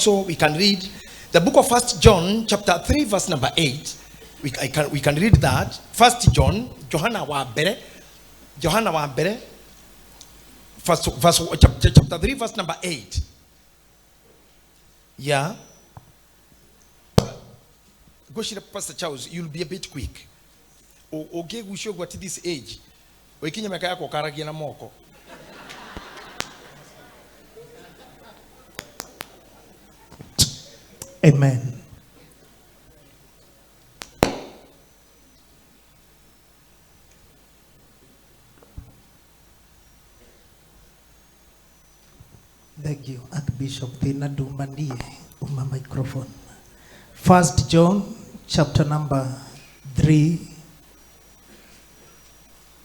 also we can read the book of 1 John chapter 3 verse number 8. We can read that. 1 John, Johanna wa bere, chapter 3 verse number 8. Yeah. Go share Pastor Charles, you'll be a bit quick. Okay, we show what this age. We can make a kokaragia na moko. Amen. Thank you, Archbishop. Tina Dumandie, uma microphone. 1 John chapter number 3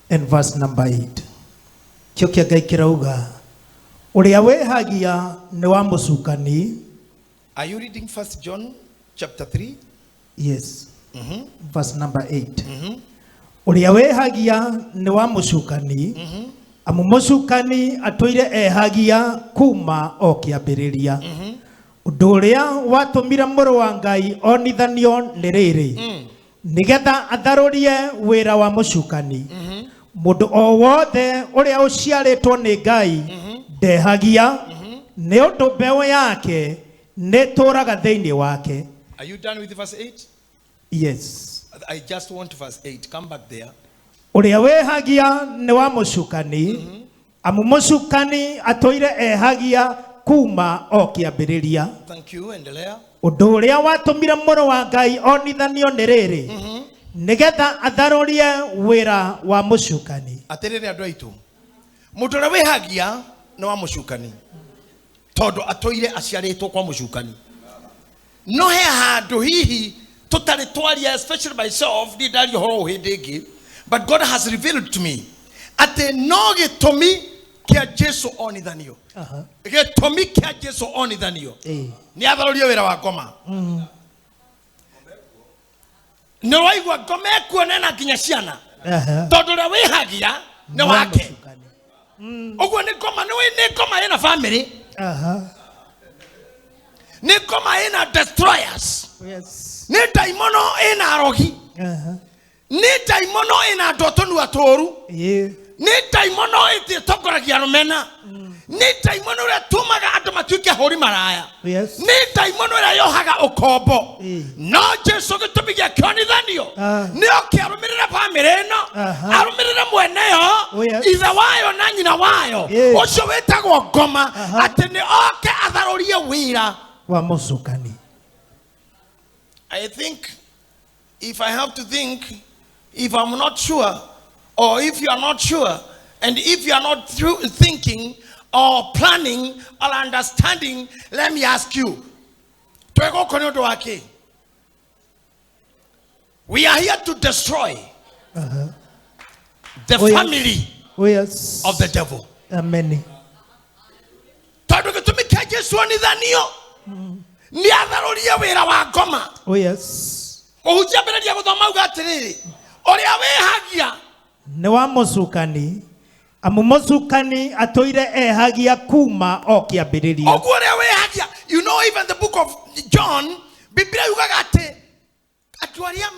and verse number 8. Kyokia gaikirauga. Uria wehagia ni wa musukani. Are you reading 1 John chapter 3? Yes. Verse number 8. Uria wehagia ni wa musukani. Amu musukani atwire ehagia kuma o kiambiriria. Undu uria watumire muru wa Ngai onithanio ni riri. Nigetha atharurie wira wa musukani. Mundu o wothe uria uciaritwo ni Ngai ndehagia ni undu mbeu yake neturaga thiini wake. Are you done with verse 8? Yes. I just want verse 8. Come back there. Uria wehagia ni wa musukani. Amu musukani atwire ehagia kuma o kiambiriria. Thank you. Endelea. Undu uria watumire muru wa Ngai onithanio ni riri. Nigetha atharurie wira wa musukani. Atirire andu aitu. Mundu uria wehagia ni wa musukani. Todo atoire aciaritwo kwa musukani. No he handu hihi tutari twaria, especially myself, ni ndari horo hindi ingi, but God has revealed to me ate no gitumi kia Jesu onithanio. Gitumi kia Jesu onithanio ni atharurie wira wa ngoma. Ni waigua ngoma ekuonena nginya ciana tondu ria wihagia ni wake. Uguo ni ngoma, ni ngoma ina family. Ni ngoma ina destroyers. Yes. Ni daimono ina arogi. Ni daimono ina dotonu atoru. Ni daimono iti tokoragia rumena. Ni daimono ria tumaga andu matuike hori maraya. Ni daimono ria yohaga ukombo. No Jesu gitumigia kionithanio ni okiarumirira family no arumirira mweneyo ithe wayo na nyina wayo ucio witagwo ngoma ati ni oke atharurie wira wa musukani. I think, if I have to think, if I'm not sure, or if you are not sure, and if you are not through thinking or planning or understanding, let me ask you. We are here to destroy the family of the devil. Amen. Ni atharurie wira wa ngoma. Oh yes. Muhunjia mbereria guthoma uga atiriri. Uria wehagia ni wa musukani. Amu musukani atwire ehagia kuma o kiambiriria. Oguo uria wehagia. You know, even the book of John, Biblia yugaga ati atwaria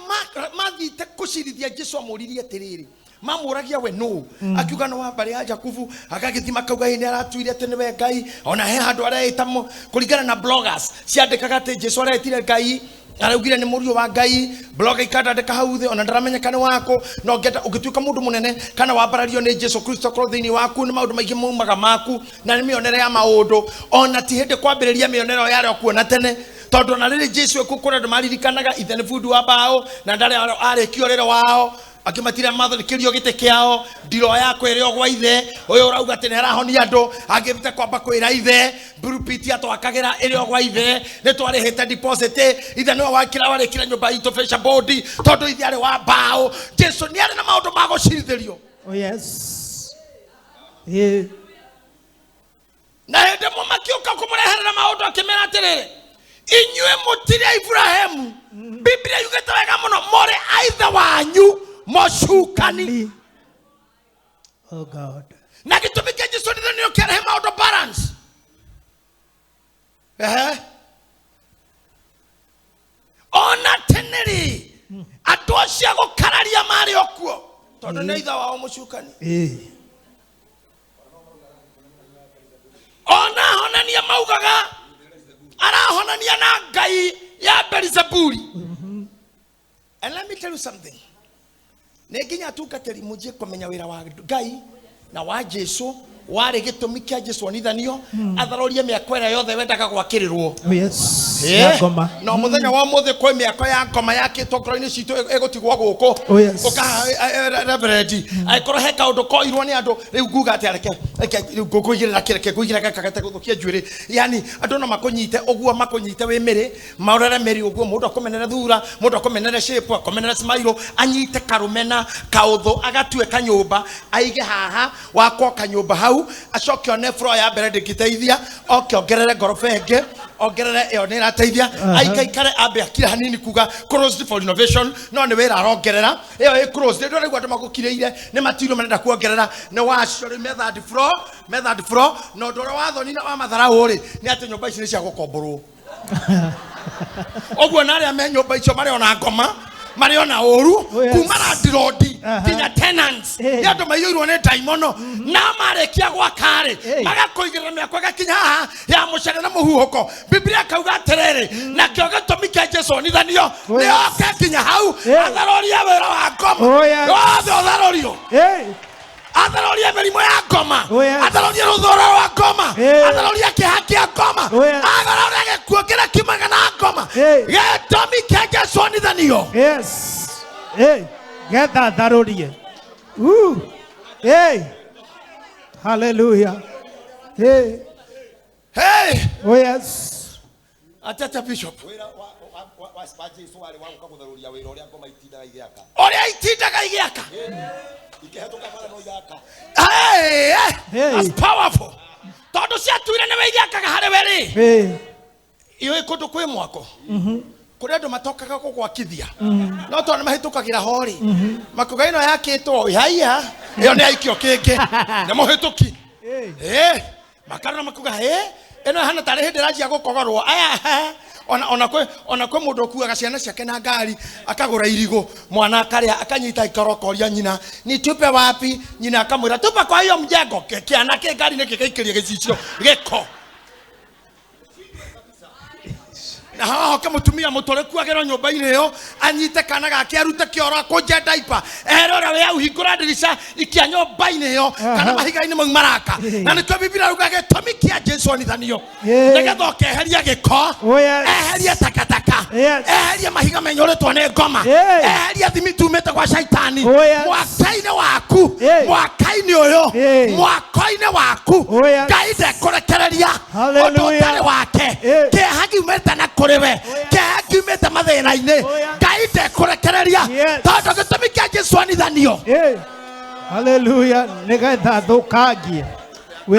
mathite kucirithia Jesu amuririe atiriri. Mamuragia we no. Akiuga no wambari ya Jakubu akagithima kauga ine aratuire ati ni we Ngai. Ona he handu areitamo kuringana na bloggers ciandikaga ati Jesu aretire Ngai, araugire ni murio wa Ngai. Blogger ikandandika hau thi ona ndaramenyeka ni wako, no ngenda ugituika mundu munene kana wambarario ni Jesu Kristo krothini waku, ni maundu maingi mumaga maku na ni mionere ya maundu ona ti hindi kwambiriria mionero yare kuona tene. Tondu na riri Jesu ekukura ndmaririkanaga ithe ni fundi wa bao na ndare arekio rero wao akimatira mathikirio gite kiao ndiro yako iri ogwa ithe uyu urauga ati nerahonia andu agivite kwamba kwira ithe burupiti atwakagira iri ogwa ithe ni twarihite deposit ithe no wakira warikira nyumba itu fesha bodi tondu ithe ari wa bao. Jesu ni ari na maundu ma gucirithirio. Oh yes. Na hende mumakiuka kumureherera maundu akimera atiriri inyue mutire Ibrahimu. Biblia yugete wega muno more aitha wanyu musukani. Oh God. Na gitumi kia Jesu ni nio kiarehe maundu balance. Tondu nĩ ithe wao mũcukani. Ona honania maugaga arahonania na ngai ya Beelzebuli. And let me tell you something. Neginya tukateri mujie kumenya wira wa ngai na wa Jesu wari gitumi kia Jesu onithanio atharorie miako ira yothe wendaga gwakirirwo. Yes. Ngoma. No muthenya wa muthe kwa miako ya ngoma yakitwo ngoro-ini citu egutigwo guku. Uka reverend aikoro he kaundu koirwo ni andu riu nguga ati areke ngukugirira kireke kugira kakagate guthukia njuiri. Yani andu no makunyite oguo makunyite wimiri maurere meri oguo mundu akomenere thura mundu akomenere shape akomenere smile anyite karumena kauthu agatue kanyumba aige haha wakwa kanyumba hau acoke one floor ya mbere ndingiteithia oke ongerere ngorofa enge ongerere iyo ni rateithia aikaikare ambe akira hanini kuga closed for innovation no ni wira arongerera iyo i closed ndio rĩu andũ magukireire ni matiro marenda kuongerera ni wacio ri method floor no ndoro wathoni na wa matharau ri ni ati nyumba ici ni cia gukomborwo oguo na aria me nyumba icio mari ona ngoma mari ona oru kumara ndirodi kinya tenants yandu maiyirwo ni daimono na marekia gwa kare magakoigirira miako gakinya haha ya mucere na muhuhuko Biblia kauga atiriri na kio gitumi kia Jesu onithanio ni oke kinya hau atharoria wira wa ngoma othe otharorio atharoria mirimo ya ngoma atharoria ruthoro wa ngoma atharoria kihaki ya ngoma atharoria gikuo kira kimaga na ngoma gitumi kia Jesu onithanio. Yes. Get that darorie. Hallelujah. Oh yes. Atata Bishop. Oria itindaga igiaka. That's powerful. Tondu cia tuire ne igiakaga hare weri. Iyo ikondo kwe mwako. Kuri andu matokaga gugwakithia no tondu mahitukagira hori makuga ino yakitwo haiya iyo ni aikio kingi ni muhituki makarona makuga ino hana tari hindi ranjia gukogorwo aya ona kwe mundu kuaga ciana ciake na ngari akagura irigo mwana akaria akanyita ikorokoria nyina ni tupe wapi nyina akamwira tupa kwa hiyo mjengo kiana ke ngari ni kikaikiria gicicio giko na haho kamutumia mutore kuagera nyumba-ini iyo anyite kana gake arute kioro kunje diaper erora we uhingura ndirisha ikia nyumba-ini iyo kana mahiga-ini mau maraka na niko Biblia ruga gitumi kia Jesu onithanio nigetha okeheria giko eherie takataka eherie mahiga menyoretwo ni ngoma eherie thimi tumite kwa shaitani mwaka-ini waku mwaka-ini uyu mwaka-ini waku Ngai ndekurekereria undu utari wake kihagi umete na kuriwe kihagi umete mathina-ini Ngai ndekurekereria tondu gitumi kia Jesu onithanio. Hallelujah. Nigetha thukangie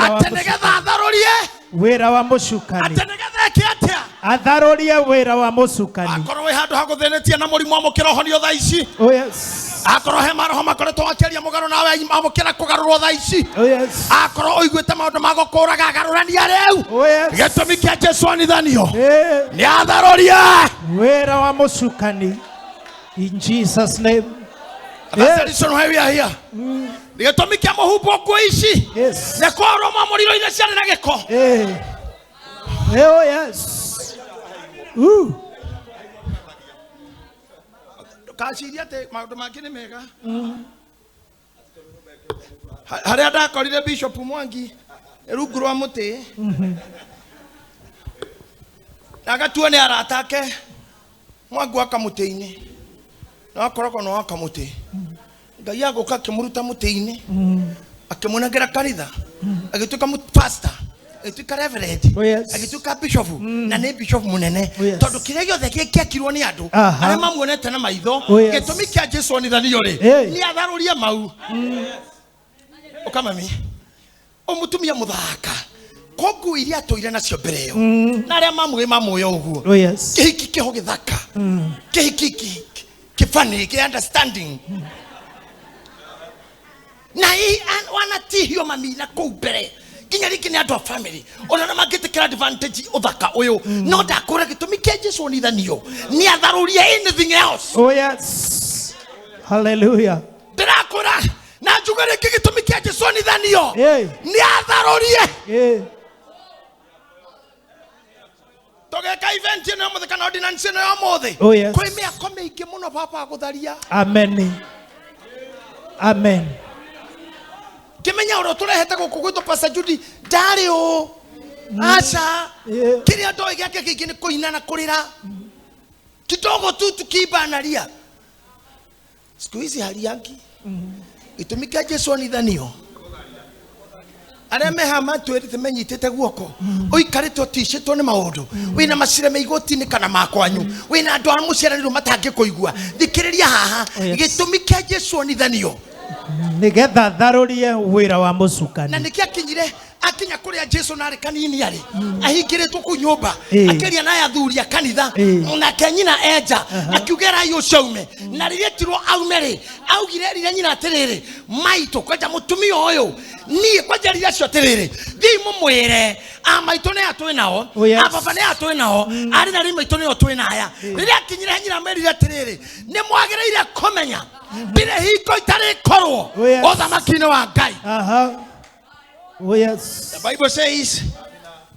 ati nigetha atharorie wira wa mucukani ati nigetha kiatia atharorie wira wa mucukani akorwo handu haguthenetie na murimu amukira honio thaa ici. Oh yes. Akorwo he maroho makoretwo akiaria mugaro nawe amukira kugarurwo thaa ici. Oh yes. Akorwo uiguite maundu magukuraga garurania riu gitumi kia Jesu onithanio ni atharorie wira wa mucukani in Jesus name. That's the reason why we are here. Gitumi kia muhumbo nguo ici ni kwarwo muriro ire ciana na giko. Oh yes. Kaciria ati maundu mangi ni mega haria ndakorire Bishop Mwangi rungu rwa muti agatua ni aratake Mwangi akamuti-ini na akoroko no akamuti Ngai aguka kimuruta muti-ini akimunengera kanitha agituka pastor agituka reverend agituka bishop na ne bishop munene tondu kiria giothe kiakirwo ni andu aria mamuonete na maitho gitumi kia Jesu onithanio ri ni atharurie mau ukamami umutumia muthaka kongu iria toire nacio mbere yo na aria mamuoyo uguo kihiki kiho githaka kihiki kifani ki understanding na wanatihio mamina kou mbere kinya riki ni andu a family ona na magitikira advantage uthaka uyu no ndakura gitumi kia Jesu onithanio ni atharurie anything else. Oh yes. Hallelujah. Ndĩrakũra na njuge rĩngĩ gĩtũmi kĩa Jesũ onithanio nĩ atharũrie. Togeka event ĩno mũthĩ kana ordinance ĩno ya mũthĩ. Kwĩ mĩako mĩingĩ mũno baba gũtharia. Amen. Amen. Kimenya ũrĩa tũrehete gũkũ gwitũ Pastor Judy ndarĩ ũũ. Acha. Kĩrĩa ndoĩ gĩake kĩingĩ nĩ kũina na kũrĩra. Kidogo tu tukiimba analia. Siku hizi hali yake. Gĩtũmi kĩa Jesũ onithanio. Arĩa mehama twĩrĩte menyitĩte guoko. Ũikarĩte ũticĩtwo nĩ maũndũ. Wĩna macire meigoti-inĩ kana makwanyu. Wĩna andũ a mũciaranĩro matangĩkũigua. Thikĩrĩria haha. Gĩtũmi kĩa Jesũ onithanio. Nĩgetha tharũrie wĩra wa mũcukani. Na nĩkĩ akinya kũrĩa Jesũ narĩ kanini arĩ. Ahingĩrĩtwo kũu nyũmba. Akĩria naye athuri a kanitha. Nake nyina enja. Akiugera ũcio aume. Na rĩrĩa tirwo aume rĩ. Augire rĩrĩa nyina atĩrĩrĩ. Maitũ kwanja mũtumia ũyũ. Niĩ kwanja rĩrĩa acio atĩrĩrĩ. Thiĩ mũmwĩre. Maitũ nĩ atwĩ nao. Baba nĩ atwĩ nao. Arĩ na rĩ maitũ nĩ atwĩ naya. Rĩrĩa akinyire nyina merire atĩrĩrĩ. Nĩ mwagĩrĩire kũmenya. Bire hiko itarĩ korwo. Ũthamaki-inĩ wa Ngai. Oh yes. The Bible says,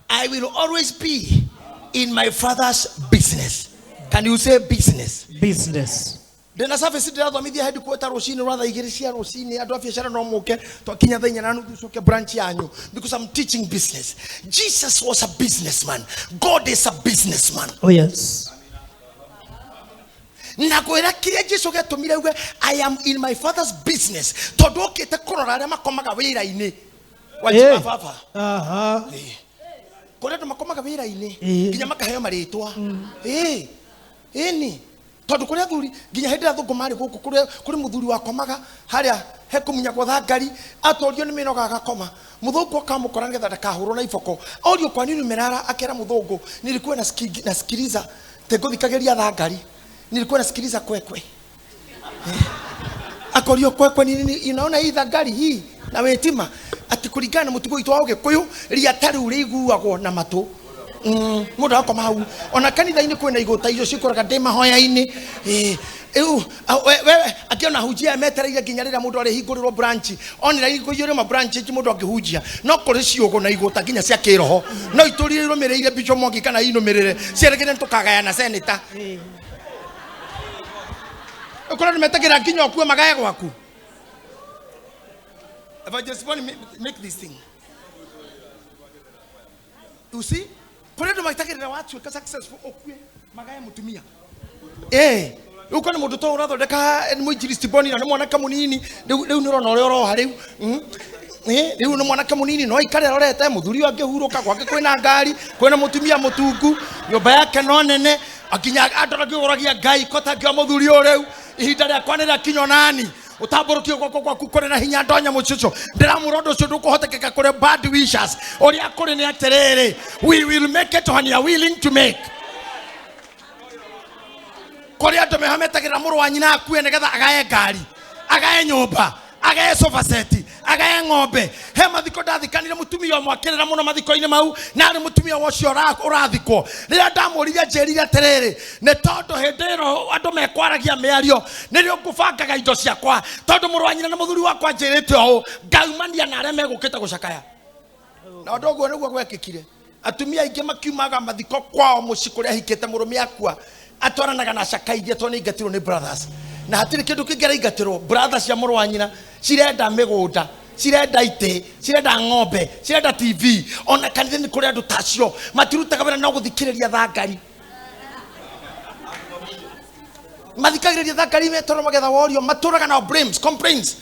I will always be in my Father's business. Can you say business? Business. Ndĩna service ndĩrathomithia headquarter rũcinĩ rwa thaa 2 cia rũcinĩ andũ a biacara no mũke twakinya thaa 4 na nuthu coke branch yanyu because I'm teaching business. Jesus was a businessman. God is a businessman. Oh yes. Na kwĩra kĩrĩa Jesũ gĩatũmire uge I am in my Father's business. Tondũ okĩte kũrora arĩa makomaga wĩra-inĩ. Wajiba baba. Kũrĩa andũ makomaga wĩra-inĩ nginya makaheo marĩtwa. Ni tondũ kũrĩa athuri nginya hĩndĩ ĩrĩa thũngũ marĩ gũkũ kũrĩ mũthuri wakomaga harĩa he kũmunyagwo thangari atorio nĩ mĩnoga agakoma. Mũthũngũ akamũkora nĩgetha ndakahũrwo na iboko. Orio kwa nini umelala? Akera mũthũngũ nilikuwa nasikiliza tegũthikagĩria thangari. Nilikuwa nasikiliza kwekwe. Akorio kwekwe nini unaona hii thangari hii na wetima ati kuringana mũtugo witũ wa Ũgĩkũyũ riata rĩu rĩiguagwo na matũ. Mũndũ akoma hau ona kanitha-inĩ kwĩna igũta icio cikũraga ndĩ mahoya-inĩ. Wewe akiona hujia metereire nginya rĩrĩa mũndũ arĩ hingũrĩrwo branch onera igũiyũrĩ ma branch mũndũ angĩhunjia no kũrĩ ciũgũ na igũta nginya cia kĩroho no itũrire irũmĩrĩire Bishop Mwangi kana inũmĩrĩre ciarĩgĩre tũkagayana senator. Ũkorwo nĩmetagĩra nginya okuwe magaye gwaku. If I just want to make this thing. You see? Kũrĩ andũ metagĩrĩra watuĩka successful okuwe magaye mũtumia. Uko nĩ mũndũ to ũrathondeka mũinjilisti boni na nĩ mwanake mũnini rĩu nĩ ũrona ũrĩa ũroha rĩu. Rĩu nĩ mwanake mũnini no ikare rorete mũthuri angĩhurũka gwake kwĩna ngari kwĩna mũtumia mũtungu nyũmba yake no nene akinya ataragia Ngai kota kĩa mũthuri ũrĩu ihinda rĩakwa nĩ rĩakinya nani utamburukio goko gwaku kore na hinya ndonya mũcucu ndiramũrondo ũcio ndũkũhotekeka kũrĩ bad wishes ũrĩa kũrĩ nĩ atĩrĩrĩ we will make it when you are willing to make. Kũrĩ andũ mehametagĩra mũrũ wa nyina akue nĩgetha agaye ngari agaye nyũmba agaye sofa set agaye ng'ombe he mathiko ndathikanire mũtumia ũmwe akĩrĩra mũno mathiko-inĩ mau na arĩ mũtumia ũcio ũrathikwo rĩrĩa ndamũrire njĩrire atĩrĩrĩ nĩ tondũ hĩndĩ ĩno andũ mekwaragia mĩario nĩrĩo ngũbangaga indo ciakwa tondũ mũrũ wa nyina na mũthuri wakwa njĩrĩte ũũ ngaumania na arĩa megũkĩte gũcakaya na ũndũ ũguo nĩguo gwekĩkire. Atumia aingĩ makiumaga mathiko kwao mũciĩ kũrĩa ahikĩte mũrũme akua atwaranaga na cakaithia tondũ nĩ ingatirwo nĩ brothers na hatirĩ kĩndũ kĩngĩ ingatirwo brothers cia mũrũ wa nyina cirenda mĩgũnda cirenda itĩ cirenda ng'ombe cirenda TV ona kanitha-inĩ kũrĩ andũ tacio matirutaga wĩra no gũthikĩrĩria thangari mathikagĩrĩria thangari metoro magetha worio matũraga na complaints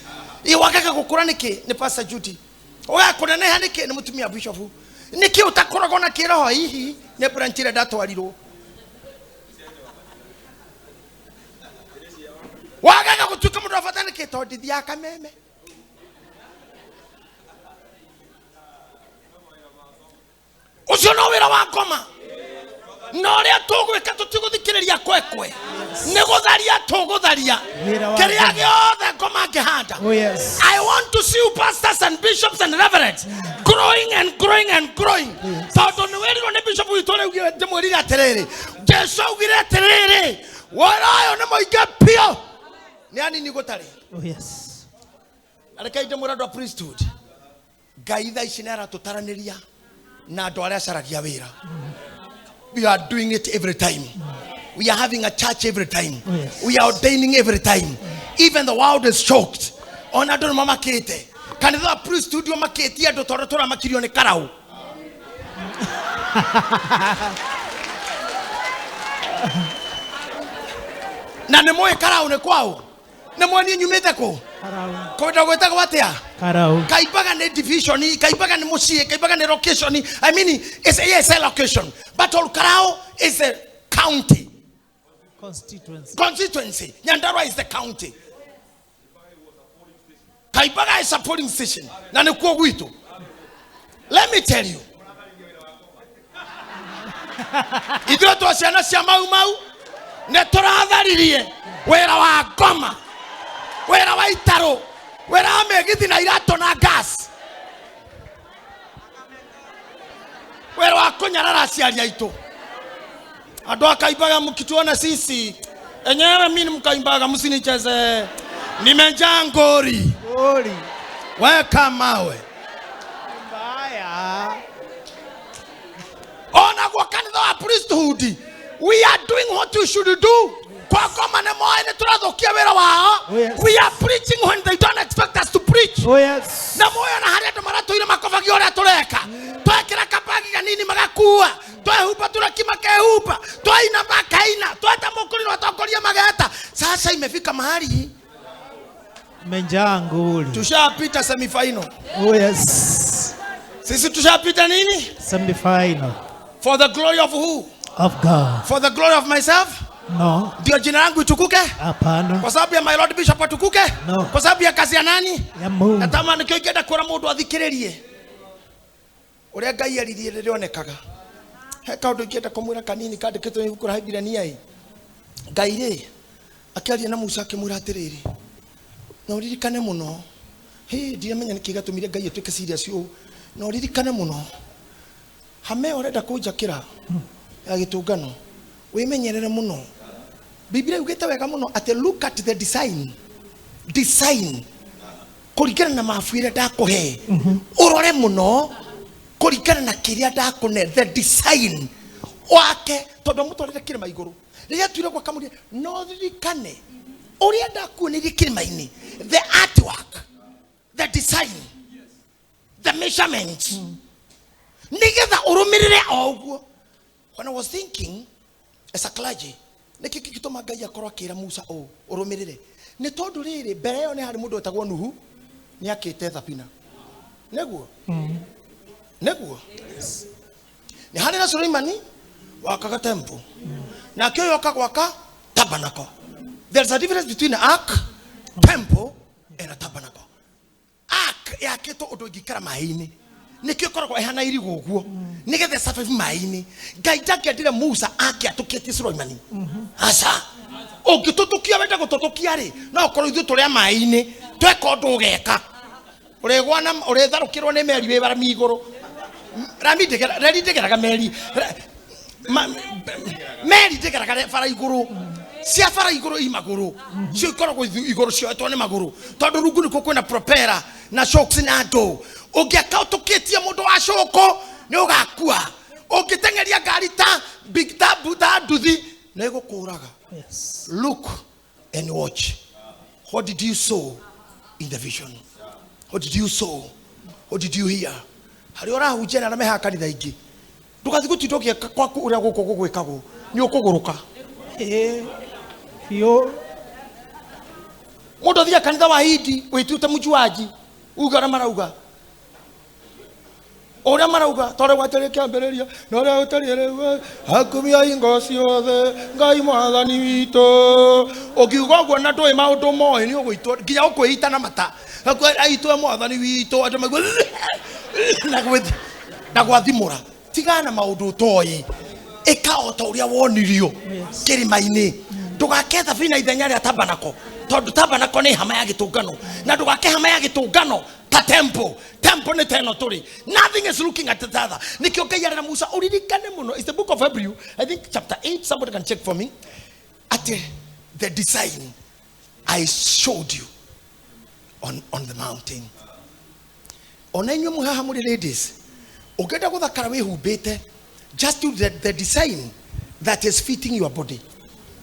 wagaga gũkũra nĩkĩ nĩ Pastor Judy ũgakũneneha nĩkĩ nĩ mũtumia Bishop nĩkĩ ũtakoragwo na kĩroho hihi nĩ branch ĩrĩa ndatwarirwo wagaga gũtuĩka mũndũ wa bata nĩkĩ tondũ ndithiaga kameme ũcio no wĩra wa ngoma no ũrĩa tũgwĩka tũtigũthikĩrĩria kwekwe nĩ gũtharia tũgũtharia kĩrĩa gĩothe ngoma ngĩhanda. I want to see you pastors and bishops and reverends growing and growing and growing tondũ nĩ wĩrirwo nĩ Bishop witũ rĩu ndĩmwĩrire atĩrĩrĩ Jesũ augire atĩrĩrĩ wĩra ũyũ nĩ mũingĩ biũ Nani nigotari? Oh yes. Alekaide murado wa priesthood. Gaitha ishinera tutaraniria na andu aria caragia wira. We are doing it every time. We are having a church every time. Oh, yes. We are ordaining every time. Even the world is shocked. On andu mamakete. Kanitha wa priesthood yo maketi andu tora makirio ni karau. Na nemoe karau ne kwao. Nemoe ni nyumete ko. Karau. Kwenda gweta gwatia. Karau. Kaibaga ne division, kaibaga ne musie, kaibaga ne location. I mean, it's a location. But all karau is a county. Constituency. Nyandarua is the county. Kaibaga is a polling station. Na ne kuo guito. Let me tell you. Idro to asiana sia mau ne toratharirie wera wa goma wera wa itaro wera wa megithi na irato na gas wera wa kunyarara aciari aitu andu akaibaga mkituona sisi enyewe mimi mkaimbaga msinicheze nimejaa ngori weka mawe mbaya. Ona kwa kanitha wa priesthood, we are doing what we should do. Kwa koma ne moe ne turathokia wera wao. We are preaching when they don't expect us to preach. Oh yes. Na moyo na haria tumaratoire makofagi ora tureka. Twekira kapagi kanini magakua. Twehupa turakima kehupa. Twaina makaina. Twata mukuri watokoria mageta. Sasa imefika mahali menjanguli. Tushapita semi final. Oh yes. Sisi tushapita nini? Semi final. For the glory of who? Of God. For the glory of myself? No. Ndio jina langu itukuke? Hapana. Kwa sababu ya my Lord Bishop atukuke? No. Kwa sababu ya kazi ya nani? Ya Mungu. Natamani nikienda kura mundu athikiririe. Uria Ngai aririe rionekaga. He kaundu ikienda kumwira kanini kandikitwo ni ibuku la Hebirania hii. Ngai ri akiaria na Musa akimwira atiriri. Na uririkane muno. Ndiramenya niki gatumire Ngai atuike serious yo. Na uririkane muno. Hame orenda kunjakira ya gitungano wimenyerere muno. Biblia yugeta wega muno ate look at the design kurigana na mafuire ndakuhe urore muno kurigana na kiria ndakune the design wake tondu mutwarire kirima iguru riria twire kwa kamuria no ririkane uria ndakuonire kirima-ini the artwork the design the measurements nigetha urumirire oguo. When I was thinking as a clergy niki gituma Ngai akorwo akira Musa urumirire ni tondu riri mbere yo ni hari mundu etagwo Nuhu ni akite thabina neguo neguo ni hari na Suleimani wakaga temple na kyo yoka gwaka tabernacle. There's a difference between an ark, temple and a tabernacle. Ark yakitwo undu ngikara mai-ini nikio koragwo ehana irigo guo nigethe survive mai-ini. Ngai ndangĩendire Musa akĩatũkĩtie Suleimani aca ũngĩtũtũkia wenda gũtũtũkia rĩ no ũkorwo ithuĩ tũrĩa mai-ini tweka ũndũ ũgeka ũrĩgwa na ũrĩtharũkĩrwo nĩ meri wĩ bara igũrũ rami ndĩgeraga meri ndĩgeraga bara igũrũ cia bara igũrũ imagũrũ cio ikoragwo igũrũ cioetwo nĩ magũrũ tondũ rungu nĩkuo kwĩna propeller na shocks na andũ ũngĩaka ũtũkĩtie mũndũ wa cũkũ nĩ ũgakua ũngĩtengeria ngari ta big ta nduthi nĩ ĩgũkũraga. Look and watch. What did you sow in the vision? What did you sow? What did you hear? Harĩ ũrahunjia na arĩa mehaga kanitha ingĩ ndũgathiĩ gũtinda ũgĩka kwaku ũrĩa gũkũ gũgwĩkagwo nĩ ũkũgũrũka. Mũndũ athiĩ kanitha wa Hindi wĩtute mũjuaji uga ũrĩa marauga ora marauga tore gwatĩrĩ kĩambĩrĩria na ũrĩa ũtarĩ rĩu hakumia hingo ciothe Ngai mwathani witũ ũkiuga ũguo na ndũĩ maũndũ moĩ nĩ ũgũitwo nginya ũkwĩita na mata aitwe mwathani witũ andũ maigua na gwathimũra tigana maũndũ ũtoĩ ĩka o ta ũrĩa wonirio kĩrĩma-inĩ ndũgake thabina ithenya rĩa tabernacle tondu tabernacle nĩ hama ya gĩtũngano na ndũgake hama ya gĩtũngano ta temple ni teno turi. Nothing is looking at the other. Nikio Ngai arera Musa uririkane muno. It's the book of Hebrew, I think chapter 8, somebody can check for me. At the design I showed you on the mountain. Onenyo muhaha muri ladies. Ogeda go thakara we hubete. Just do the design that is fitting your body.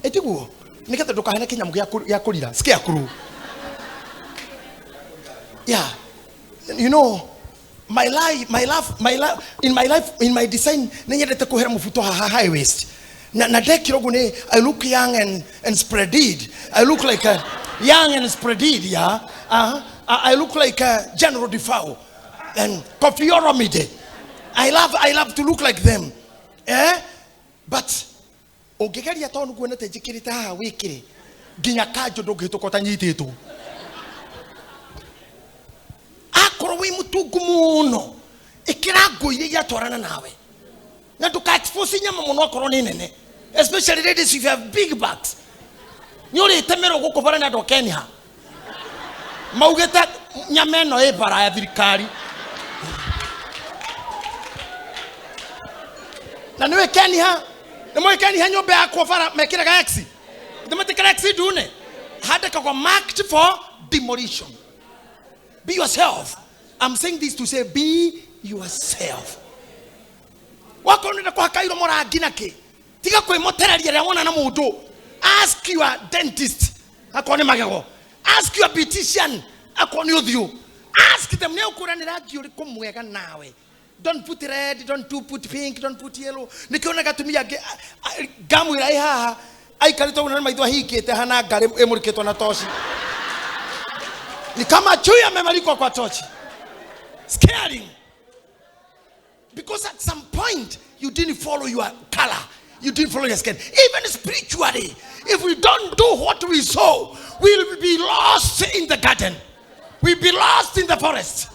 Etiguo. Nikata dokahana kinyamu ya kulira. Skia kuru. Yeah. You know, in my design, nenyedete kuhera mufuto high waist. Na dekirogune, I look young and spreaded. I look like a young and spreaded, yeah. I look like a General Defoe and Kofi Olomide. I love to look like them. But ogegari atonu kuona tejikirita ha wikire. Ginya kajo dogeto kotanyiteto. Akorowe mutugu muno. Ikirago ile ya torana nawe. Na tuka expose nyama muno akoro nene. Especially ladies if you have big backs. Nyore temero gukobara na dokeni ha. Maugeta nyameno bara ya thirikari. Na niwe keni ha. Nemo keni ha nyobe akofara mekira ga exi. Demate ka exi dune. Hada ka marked for demolition. Be yourself. I'm saying this to say be yourself. Wakonde kwa kairo mora ginake. Tiga ko moterari ya wona na mudo. Ask your dentist. Akone magego. Ask your beautician. Akone odhio. Ask them ne ukuranira giori komwega nawe. Don't put red, don't put pink, don't put yellow. Nikiona gatumia gamu ira haha. Ai karito una maitwa hikete hana gare emuriketo na toshi. Ni kama chui amemarikwa kwa tochi. Scaring. Because at some point you didn't follow your color. You didn't follow your skin. Even spiritually, if we don't do what we sow, we'll be lost in the garden. We'll be lost in the forest.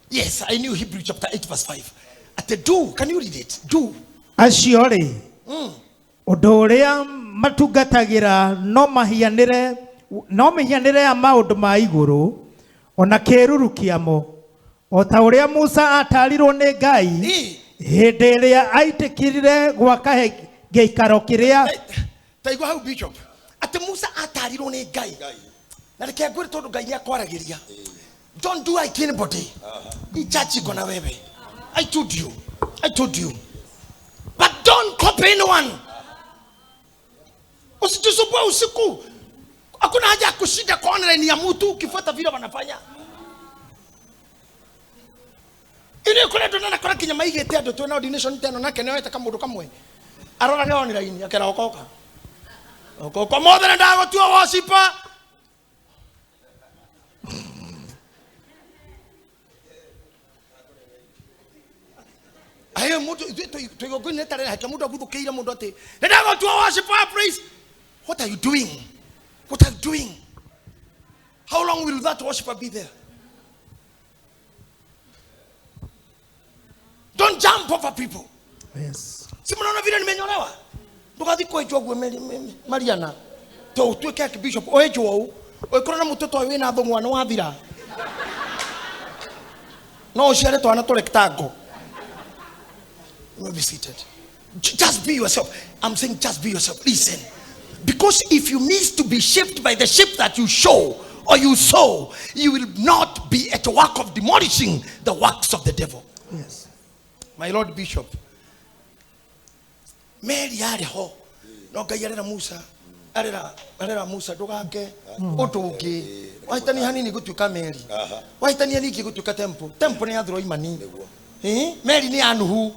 Yes, I knew Hebrews chapter 8 verse 5. At the do, can you read it? Do. Ashiore. Odorea matugatagira no mahianire ya maundu ma iguru ona kerurukiamo ota uria Musa atarirwo ni Ngai hindi iria aitikirire gwaka geikaro kiria Taigo how bishop ati Musa atarirwo ni Ngai na reke ngwire tondu Ngai ni akwaragiria. Don't do like anybody. Ichachi gona wewe. I told you. But don't copy anyone. Usijisumbue usiku. Hakuna haja kushinda kwa online ya mtu ukifuata vile wanafanya. Ile kule tunana kwa kinyama hii ete ndo tuna ordination tena na keneo eta kama ndo kamwe. Arora ne online akera okoka. Okoka modern ndago tu wasipa. Ayo mutu to go ne tare ha mutu abudu keira mutu ate. Ndago tu wasipa praise. What are you doing? What are you doing? How long will that worshiper be there? Don't jump over people. Yes. Simona vile nimenyolewa. Tukadi kwa jogu Mariana. To tuweke Archbishop oejo oikora na mutoto we na thongwa no wathira. No share to anatole kitago. You may be seated. Just be yourself. I'm saying just be yourself. Listen. Because if you miss to be shaped by the shape that you show or you sow, you will not be at the work of demolishing the works of the devil. Yes. My Lord Bishop. Mary ho. No gayarera Musa. Arera Musa dogake otoge. Waitani hanini gutuka Mary. Waitani haniki gutuka temple. Temple ni athro imani. Mary ni anuhu.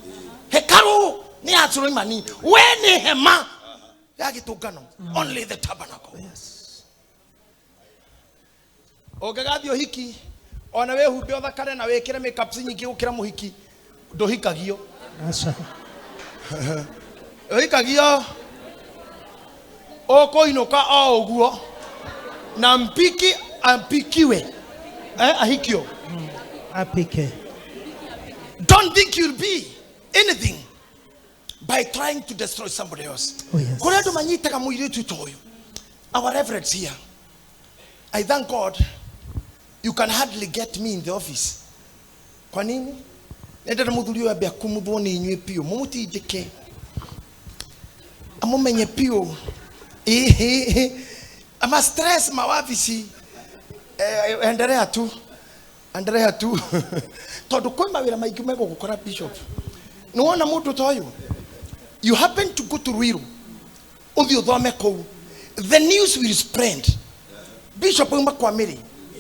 Hekaru ni athro imani. We ni hema. Only the tabernacle. Yes. Ogagathio hiki ona we hube othakare na wekire makeup nyingi gukira muhiki ndohikagio. Asa. Ohikagio okoinuka o uguo na mpiki ampikiwe ahikio. Apike. Don't think you'll be anything by trying to destroy somebody else. Oh, yes. Our reverends here, I thank God you can hardly get me in the office. Kwa nini? Nenda mudhulio ya kumudhoni inywe pio. Mumuti ijeke. Amumenye pio. ama stress mawavisi endelea tu tondu kwi mawira maingi mego gukora bishop nuona mundu toyo you happen to go to Ruiru uthi uthome kou the news will spread bishop uma kwa Miri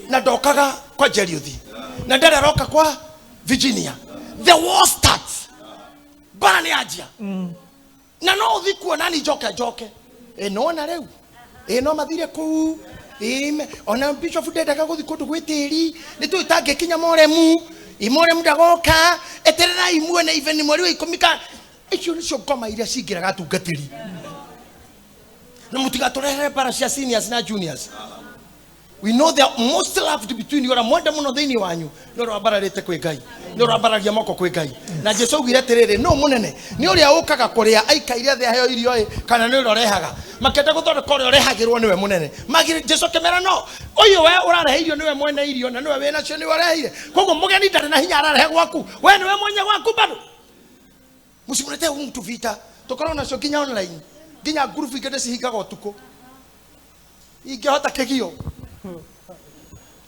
na ndokaga kwa Jeriuthi na ndare roka kwa Virginia the war starts bani ajia na no uthi kuona ni joke no na reu no mathire ku ona bishop ndenda guthi kundu gwitiri ni tuitange kinya moremu ndagoka eterera imwe na even mweri wa 10 icio nicio ngoma iria cingiraga tungatiri na mutigatorere para cia seniors na juniors. We know they are most loved between you and mwenda muno thiini wanyu no rwabararite kwi Ngai no rwabaragia moko kwi Ngai na Jesu ugire tiriri no munene ni uria ukaga kuria aikaire the hayo irio kana ni urehaga makenda guthondeka uria urehagirwo niwe munene magire Jesu kemera no uyu we urarehe irio niwe mwene irio na niwe wina cio ni wareheire koguo mugeni ndari na hinya ararehe gwaku we niwe mwenye gwaku bado musimulete mtu vita tukorwo nacio kinya online kinya group igende cihingaga utuko ingehota kigio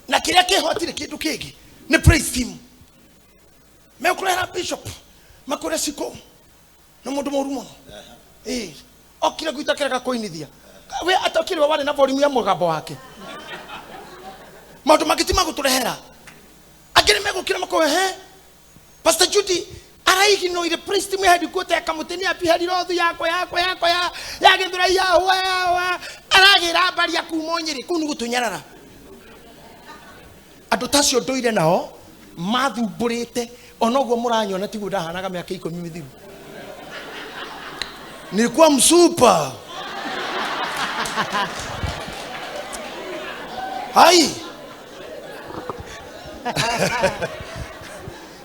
na kiria kihotire kindu kingi ni praise team mekurera bishop makore siko na mundu moru muno okire guitakira koinithia we atokire wale na volume ya mugambo wake maundu magitima guturehera agire megukira mako Pastor Judy araigi no ile praise team hadi kote kamuteni api hadi rothu yako ya githura ya wa aragira bari ya kumonyiri kunu gutunyarara andu tacio ndoire nao mathumburite onoguo muranyona tiguo ndahanaga miaka 10 mithiru nilikuwa msupa hai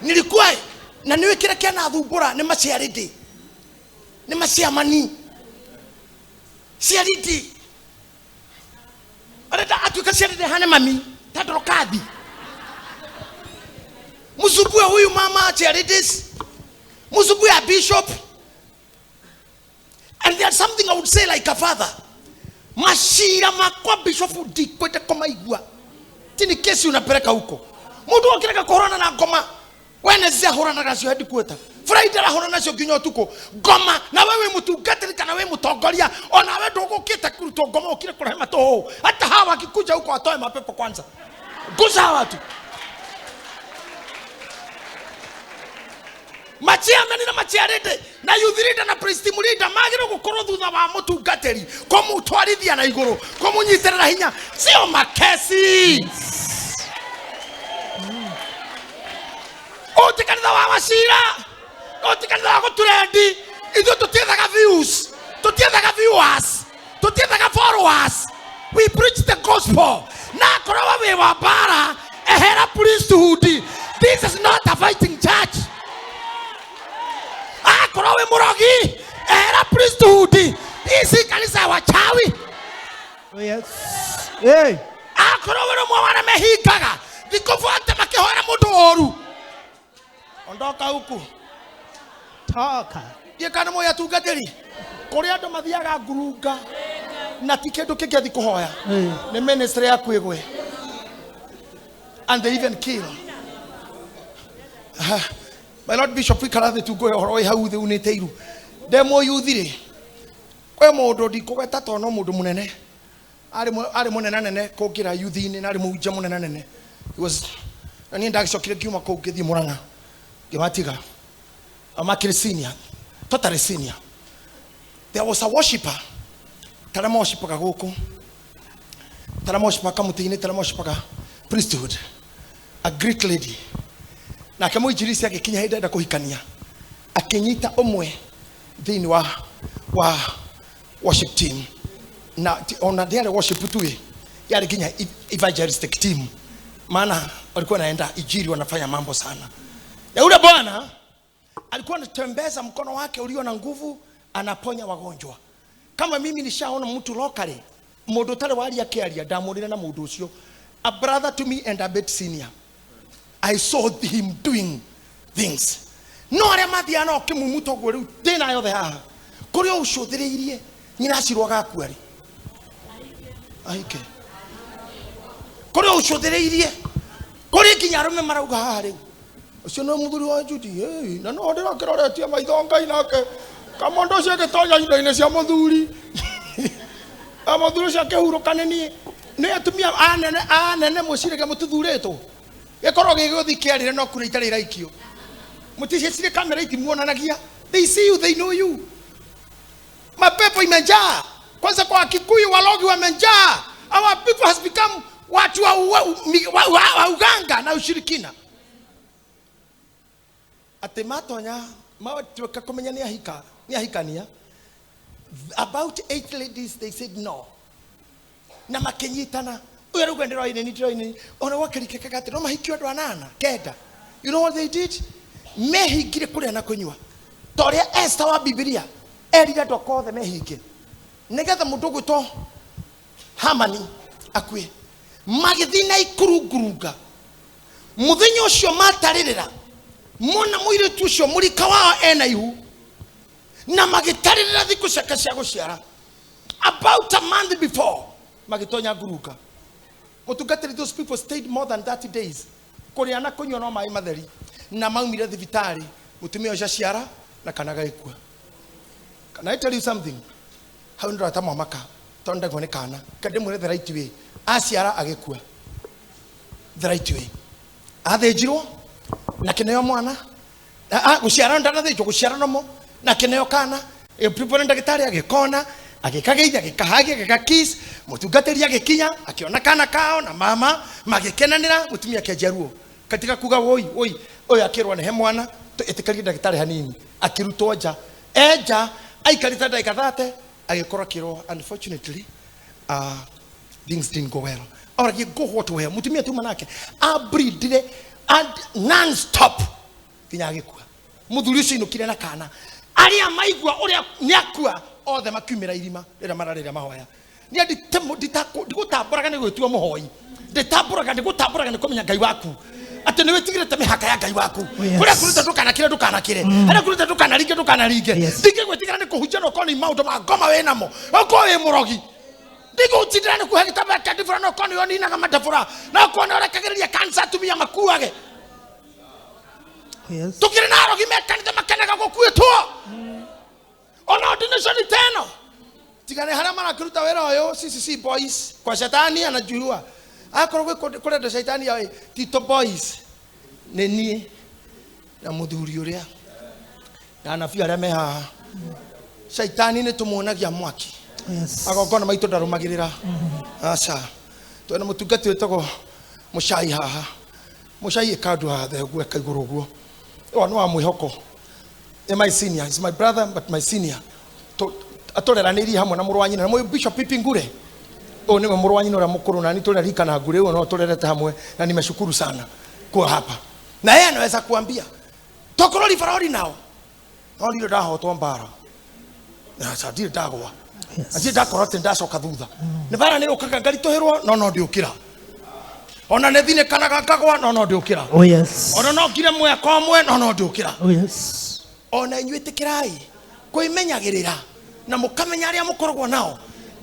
nilikuwa na niwe kira kiana thumbura ni maciaridi ni maciamani ciaridi arenda atuka ciaridi hane mami tadrokadi musubue huyu mama charities musubue a bishop and there's something I would say like a father mashira makwa bishop dikwete koma igwa tini kesi unapeleka huko mundu okireka corona na ngoma Wednesday horana nacio hadi kweta Friday horana nacio nginya tuko ngoma na wewe mutungatiri kana wewe mutongoria ona wewe ndugukite kuruto ngoma ukire kurehe mato hata hawa kikuja huko atoe mapepo kwanza guza watu machia meni na machia rede na youth leader na praise team leader magiro gukorwo thutha wa mutungatiri ko mutwarithia na iguru ko munyiterera hinya sio makesi otikanitha wa mashira otikanitha wa guturendi ithu tutiethaga views tutiethaga viewers tutiethaga followers we preach the gospel na korwa we wa bara ehera priesthood this is not a fighting church korwa we murogi ehera priesthood isi kanisa wa chawi yes hey korwa we mwana mehingaga dikofuate makihora mundu oru ondoka huku toka ye kana moya tungatiri kuri andu mathiaga ngurunga na tikindu kingethi kuhoya ni ministry ya kwigwe and they even kill my Lord Bishop Wikarathe tugo horo hau the uniteiru demo yuthire kwe mundu ndikugeta tono mundu munene ari munene nene kugira yuthini na ari mujja munene nene it was ani ndagicokire kiuma ku ngithi Murang'a Gimatiga amakiri senior totally senior there was a worshipper tarama worshipper guku tarama worshipper kamutini tarama worshipper priesthood a Greek lady na kama ijirisi yake kinya hida kuhikania akinyita omwe thini wa worship team na ona dia worship tuwe yale kinya evangelistic team maana walikuwa naenda ijiri wanafanya mambo sana ya yule bwana alikuwa anatembeza mkono wake ulio na nguvu anaponya wagonjwa kama mimi nishaona mtu locally mundu tale wali yake alia damurira na mundu ucio a brother to me and a bit senior I saw him doing things no are mathia no kimumuto gwe riu thina yothe haha kuri ucuthiriirie nyina cirwaga kwari ahike kuri ucuthireirie kuri kinyarume marauga hari ucio no muthuri wa Judy na no ndira kiroretie maitho Ngai nake kamondo cio gitonya indo-ini cia muthuri amuthuri cio kihurukane ni atumia anene mucirege mututhuritwo gikorwo giguthi kiarire no kuri itari raikio muticie cire kamera itimuonanagia. They see you, they know you. Mapepo imejaa kwanza kwa Kikuyu, Walogi wamejaa. Our people has become watu wa uganga na ushirikina. Ate matonya mawatu kakomenya ni ahikania. About 8 ladies, they said no. Na makenyitana uya rugandiro ini ona wakarika kagate no mahikio ndo anana kenda. You know what they did? Mehigire kuria na kunywa. Toria Esther wa Biblia erira ndokothe mehike nigetha mundu gwito Hamani akue magithina ikurungurunga muthenya ucio mataririra mona muire tucio murika wao ena ihu na magitaririra thiku ciake cia guciara. About a month before magitonya nguruka mutungatiri. Those people stayed more than 30 days kuria na kunywa no mai matheri na maumire thibitari mutumia ucio ciara na kanaga ikua. Can I tell you something? How ndo atama maka tonda gone kana kade mwere the right way asiara agekua the right way athejiro na kineo mwana guciara ndana thejo guciara nomo na kineo kana people ndagitari agekona agikageithia agikahagia agikakiss mutungatiri agikinya akiona kana kao na mama magikenanira mutumia kiajaruo katika kuga woi akirwa ne he mwana etikari ndagitari hanini akirutwo nja eja aikarita ndaika 30 agikora kiro. Unfortunately things didn't go well. Or you go what well mutumia tu manake abridire and non stop kinya agikua muthuri ucio inukire na kana aria maigua uria niakua othe makumira irima rira mararira mahoya ni nditamburaga ni gwetua muhoi nditamburaga ndigutaburaga ni kumenya Ngai waku ati niwe tigirete mihaka ya Ngai waku kuria kuruta ndukana kire ara kuruta ndukana ringe ndike gwetigara ni kuhunjia no koni maundu ma ngoma we namo oko we murogi ndike utindira ni kuhe gitaba kya ndifura no koni yoni na kama ndafura na koni ora kageria kansa tumia makuage. Yes, tukire na rogi mekanite makenaga gukuitwo ona ordination teno tigane harama na kuruta wera oyo CCC boys kwa shetani anajua akorogwe kule ndo shetani yawe Tito boys nenie na muthuri uria na anafia aria meha shetani ni tumuonagia mwaki. Yes, agogona maito ndarumagirira aca twena mutungati wetagwo mucai haha mucai ekandu hathe gweka iguru guo no wa mwihoko. My senior is my brother but my senior atoreraniri hamwe na murwanyi na moyo Bishop Pipingure ni murwanyi na mukuru na nitorerika na ngure no torerete hamwe na nimeshukuru sana kwa hapa na yeye anaweza kuambia tokoroli farori nao ndio ndahotwo mbara na sadi ndagwa aje ndakorote ndacoka thutha ni bara ni ukaga ngari toherwo no ndiukira ona ne thine kana gakagwa no ndiukira. Oh yes, ona no ngire mwe komwe no ndiukira. Oh yes, ona inyuitikirai kuimenyagirira na mukamenya aria mukoragwo nao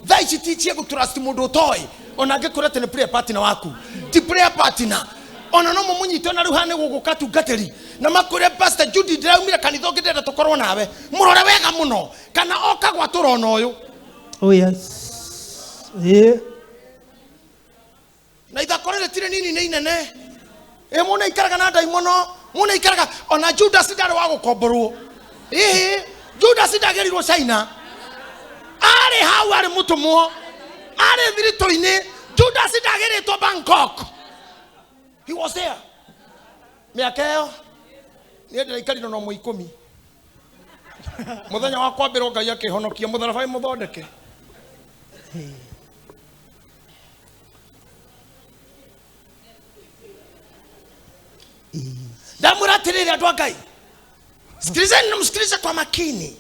tha ici titie gutrust mundu utoi ona angikurete ni prayer partner waku ti prayer partner ona no mumunyito na ruhane guguka tungateri na makure Pastor Judy ndaumire kanitho ngindenda tukorwo nawe murore wega muno kana okagwa turona uyu. Oh yes, na ithakorere tire nini ni inene muna ikaraga na daimono muna ikaraga ona Judas ndare wa gukomborwo Judas ndagerirwo China ari hau ari mutumwo ari thirito-ini Judas ndageritwo Bangkok. He was there miaka ni ndiraikari no mu10 muthenya wa kwambirwo Ngai akihonokia mutharabai muthondeke. Damuratirira andũ a Ngai sikilizeni na msikilize kwa makini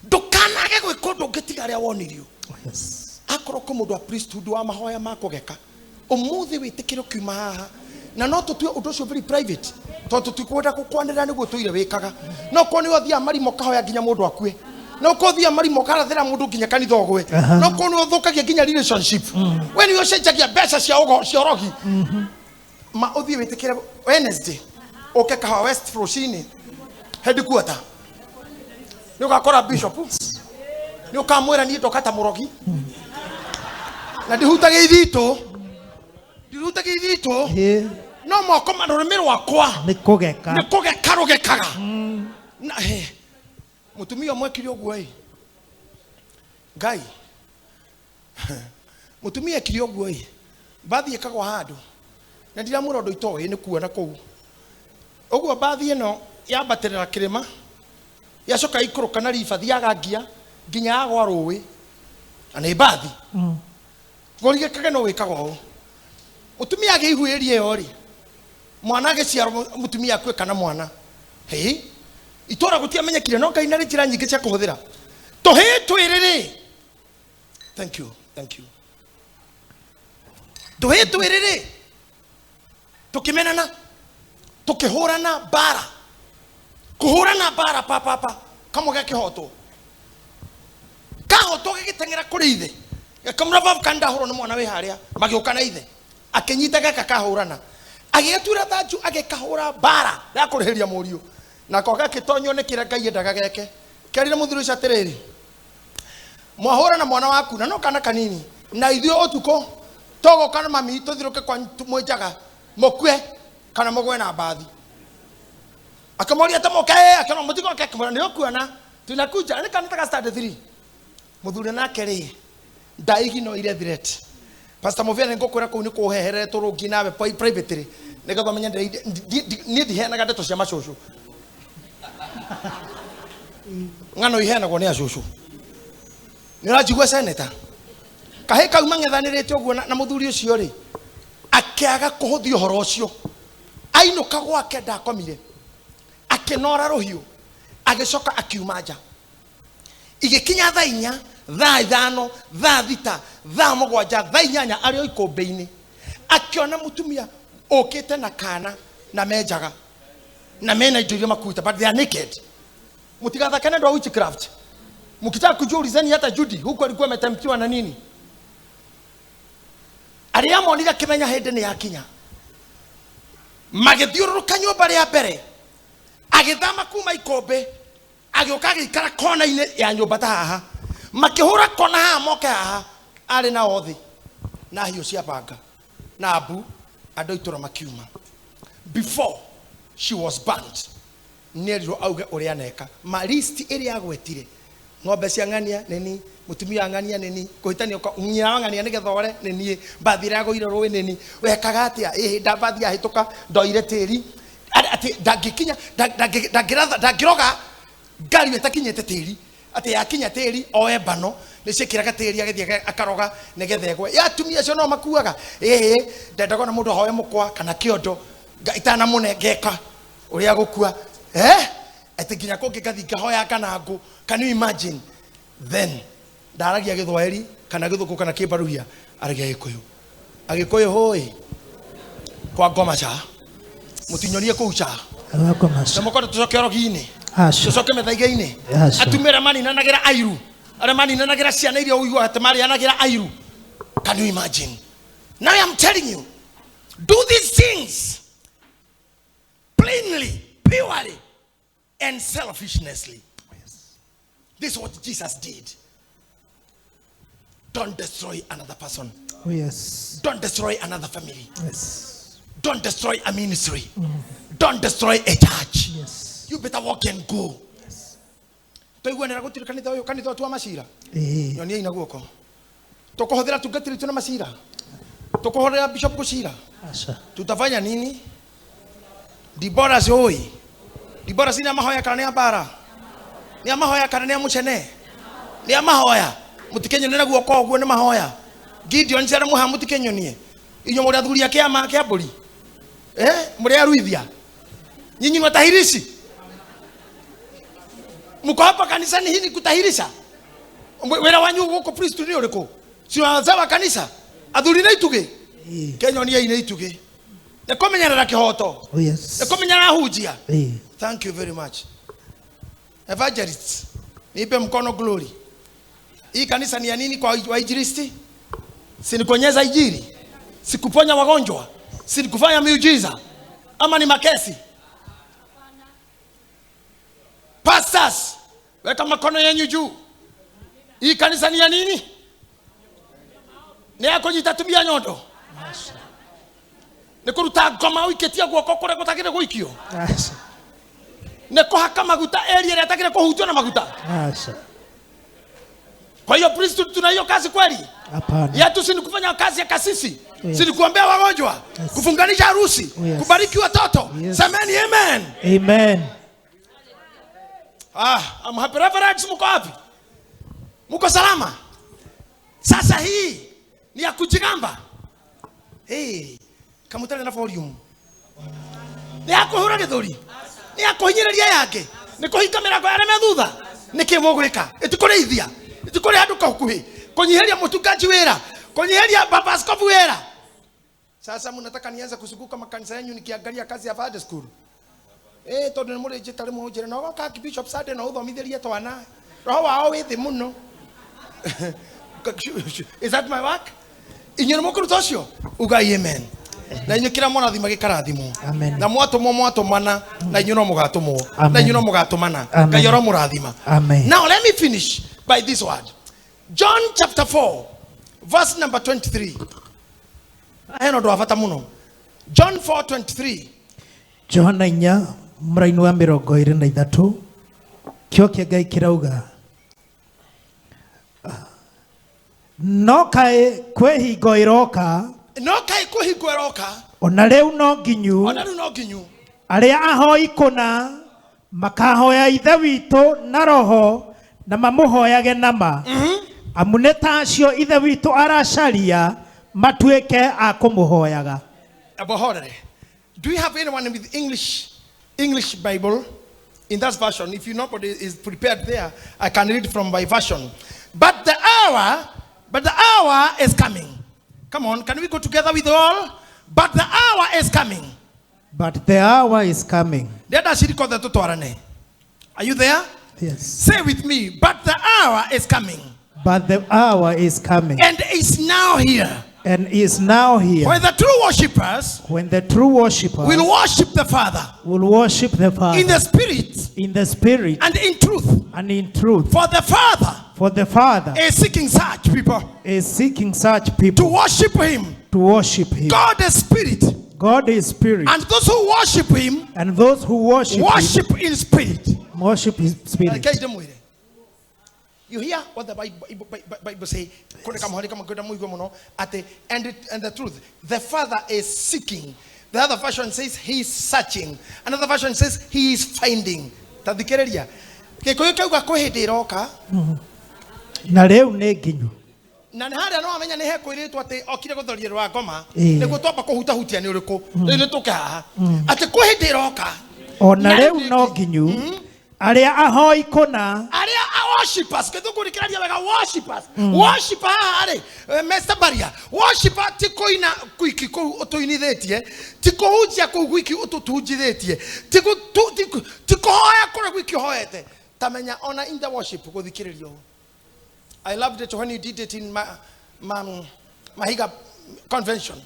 ndukanage gwika ũndũ ũngĩ tiga arĩa wonirio. Yes, akorwo kũ mũndũ wa priesthood wa mahoya ma kũgeka ũmũthĩ wĩtĩkĩro kiuma haha na no tũtue ũndũ ũcio very private tondũ tũtikwenda gũkwanĩrĩra nĩguo tũire wĩkaga no kwa nĩ ũthiaga marimo kahoya nginya mũndũ akue no kothia marimo karathera mundu kinya kanitha ogwe no kono thukagia kinya relationship when you cenjagia mbeca cia ugo cia rogi ma uthie witikire Wednesday oke kaha West Frosini headquarter ni ugakora bishop ni ukamwira ni ndokata murogi na ndihutage ithito no moko marurumiro wakwa ni kugeka rugekaga na mutumia mwekire ogwo ngai mutumia kiri ogwo bathi ekagwa handu na ndira murondo itoe ni kuona kou ogwo bathi eno yambaterera kirima yacoka ikuruka na ribathi yagangia nginya agwa ruwi ani bathi gorige kage no wikagwa o mutumia agihuirie yo ri mwana agiciara mutumia akwe kana mwana itora gutiamenyekire no kaina rijira nyingi cia kuhuthira twiriri thank you twiriri tukimenana tukihurana bara kuhurana bara papa kamo gakihoto kahoto gigitengera kuri ithe gakamura bab kanda huro no mwana we haria magiuka na ithe akinyita gaka kahurana agigatura thanju agikahura bara ya kurihiria murio na koga kitonyo ne kira ngai endaga geke kerire muthuru cia tiriri mwahura na mwana waku na no kana kanini na ithio otuko togo kana mami tuthiruke kwa mwenjaga mokwe kana mogwe na bathi akamoria tamoke akana mutiko akakimura ni okuana tunakuja ni kana taka start 3 muthuru na keri ndaigi no ile threat pastor Movia ngokora ko ni kuhehere turungi nawe privately nigatho menya ni ndihena gadeto cia macocو ngano ihena go ni acocو ni rajigwa senator kahe kauma ngethanirite ogwo na muthuri ucio ri akiaga kuhuthia horo ucio ainuka gwake ndakomire akinora ruhiu agicoka akiuma nja igikinya thaa 4 thaa 5 thaa 6 thaa 7 thaa 8 ario ikombe-ini akiona mutumia okite na kana na menjaga na mena indo iria makuita but they are naked mutigatha kana ndo witchcraft mukitaka kujiulizeni hata Judy huko alikuwa ametamkiwa na nini ariamo niga kimenya hende ni yakinya magithiuruka nyumba ria mbere agithama kuma ikombe agioka gikara kona ine ya nyumba ta haha makihura kona haha moke haha ari na othi na hiyo cia banga na abu adoitora makiuma before she was banned neriro auge uria neka maristi iri agwetire ng'ombe cia ng'ania nini mutumia ng'ania nini kuhitania unyira ng'ania nigethore nini bathira go iroro nini wekaga atia ndabathi ahituka ndoire tiri ati ndagikinya ndagiroga ngari etakinyete tiri ati yakinya tiri oe bano nicikiraga tiri agithie akaroga nigethegwe yatumia cio no makuaga ndendago na mundu hoye mukwa kana kiondo itana munengeka uria gukua ati nginya kungigathi ngahoya kana ngu can you imagine then ndaragia githwairi kana githuku kana kibaruhia aragia gikuyu hoi kwa ngoma cha mutinyonie kucha ngoma cha mukoro tucoke rogi-ini tucoke methaiga-ini atumira mani nanagira airu ara mani nanagira ciana iria uigua ati mari anagira airu can you imagine now I am telling you do these things plainly purely and selfishnessly. This is what Jesus did. Don't destroy another person. Oh, yes. Don't destroy another family. Yes. Don't destroy a ministry. Don't destroy a church. Yes. You better walk and go. Yes. Toigwanira gutiri kanitha tu masira. Nyonia ina guoko. Tukohothera tungatiri tuna masira. Tukohothera bishop kusira. Asha. Tutafanya nini? Dibora zoi. Dibora sina mahoya kana ya bara. Ni mahoya kana ya muchene. Ni mahoya. Mutikenyo nena guoko ogwo ni mahoya. Gideon cera muha mutikenyo nie. Inyo muri athuria kiama kia mburi. Muri aruithia. Nyinyi watahirishi. Mko hapa kanisani hili kutahirisha. Wera wanyu guko priest ni uriko. Si wazawa kanisa. Athuri na ituge. Kenyo ni ine ituge. Ne komenyana na kihoto. Oh yes. Ne komenyana hujia. Thank you very much. Evangelists. Nipe mkono glory. Hii kanisa ni ya nini kwa wainjilisti? Si nikonyeza injili? Si kuponya wagonjwa? Si kufanya miujiza? Ama ni makesi? Pastors, weka mkono yenu juu. Hii kanisa ni ya nini? Ni yako jitatumia nyondo. Ne kuruta ngoma wiketia guoko kure gutakire guikio. Ne kuhaka maguta area ile atakire kuhutio na maguta. Kwa hiyo priesthood tuna hiyo kazi kweli? Hapana. Yetu si kufanya kazi ya kasisi. Si kuombea wagonjwa, kufunganisha harusi, kubariki watoto. Semeni amen. Amen. I'm happy reverends, mko wapi? Mko salama? Sasa hii ni ya kujigamba. Kamutale na volume. Ni ya kuhura githuri. Ni ya kuhinyireria yake. Ni kuhika mirago ya thutha. Ni kimugwika. Itikureithia. Itikore handu kaukuhi. Kunyiheria mutungaji wera. Kunyiheria baba askofu wera. Sasa mnataka nianze kusuguka makanisa yenu nikiangalia kazi ya Father School. Tondu ni muri jitare mu njira no ka Archbishop sade no uthomithirie twana. Roho wao withi muno. Is that my work? Inyuĩ mũkũruta ũcio ugai amen. Na inyuĩ kila mũrathima gĩkarathimwo. Amen. Na mwatumana na inyuĩ no mũgatumwo. Na inyuĩ no mũgatumana. Ngai oro mũrathima. Amen. Now let me finish by this word. John chapter 4 verse number 23. Eno ndo afata muno. John 4:23. Johana 4 muraini wa 23 kio kia Ngai kirauga no kai kwehingo iroka ona riu no nginyu aria ahoi kuna makahoya ithe witu na roho na mamuhoyage nama amuneta acio ithe witu aracaria matuike akumuhoyaga. Do you have anyone with English Bible in that version? If nobody is prepared there, I can read from my version. But the hour is coming. Come on, can we go together with all? But the hour is coming. But the hour is coming. Are you there? Yes. Say with me, but the hour is coming. But the hour is coming. And is now here. And is now here. When the true worshippers will worship the Father. In the spirit. And in truth. For the Father is seeking such people. To worship him. God is spirit. And those who worship him. Worship in spirit. You hear what the Bible says? And the truth. The Father is seeking. The other version says he is searching. Another version says he is finding. Na hada no amenya ne he kwiritu ati okire guthoria rwa ngoma niguo twamba kuhuta hutia ni uriku ni tuke haha ati kuhindira oka ona riu no nginyu aria ahoi kuna aria worshippers ketukurikiraria wega worshippers ari Mr. Baria worshippers ti koina kuiki ku utuinithitie ti kuhunjia ku gwiki ututunjithitie ti kuhoya kure gwiki hoete tamenya ona in the worship guthikiririo. I loved it when you did it in Mahiga convention.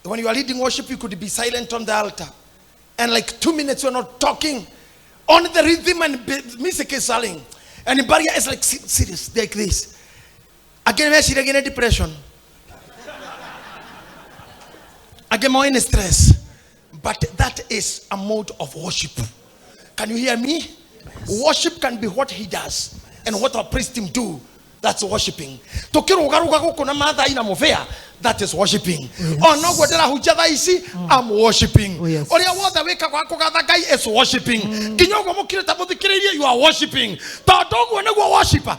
When you are leading worship, you could be silent on the altar. And like 2 minutes, you're not talking. On the rhythm and music is selling. And the barrier is like serious, like this. Again, again, depression. Again, more in stress. But that is a mode of worship. Can you hear me? Yes. Worship can be what he does and what our priest him do. That's worshiping. That is worshiping. Oh no, I'm worshiping. Or is worshiping. You are worshiping. Worshiper.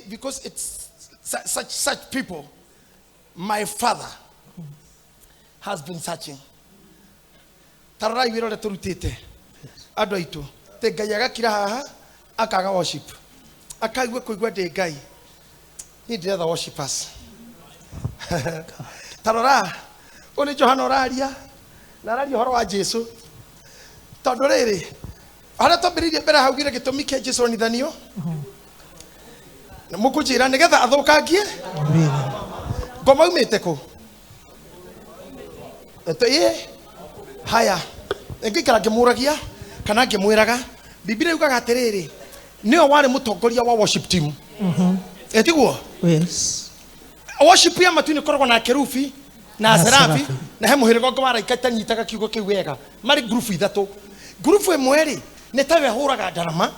Because it's such people, my father has been searching. Tarai wiro le turutite. Adoito. Te gayaga kira haha akaga worship. Akaigwe kuigwa de gai. Need the other worshipers. tarora uni Johana oraria na araria horo wa Jesu tondu riri ara tobiririe mbere haugire gitumi kia Jesu onithanio na mukujira nigetha athukangie ngoma umite ku eto haya ngikara ngimuragia kana ngimwiraga Biblia yugaga atiriri nio wari mutongoria wa worship team etiguo Yes. worship ya matuni koragwo na kerubi na serafi na he muhirigo ngo maraikata nyitaga kiugo kiu wega mari group ithatu group imwe ri ni tawe huraga ndarama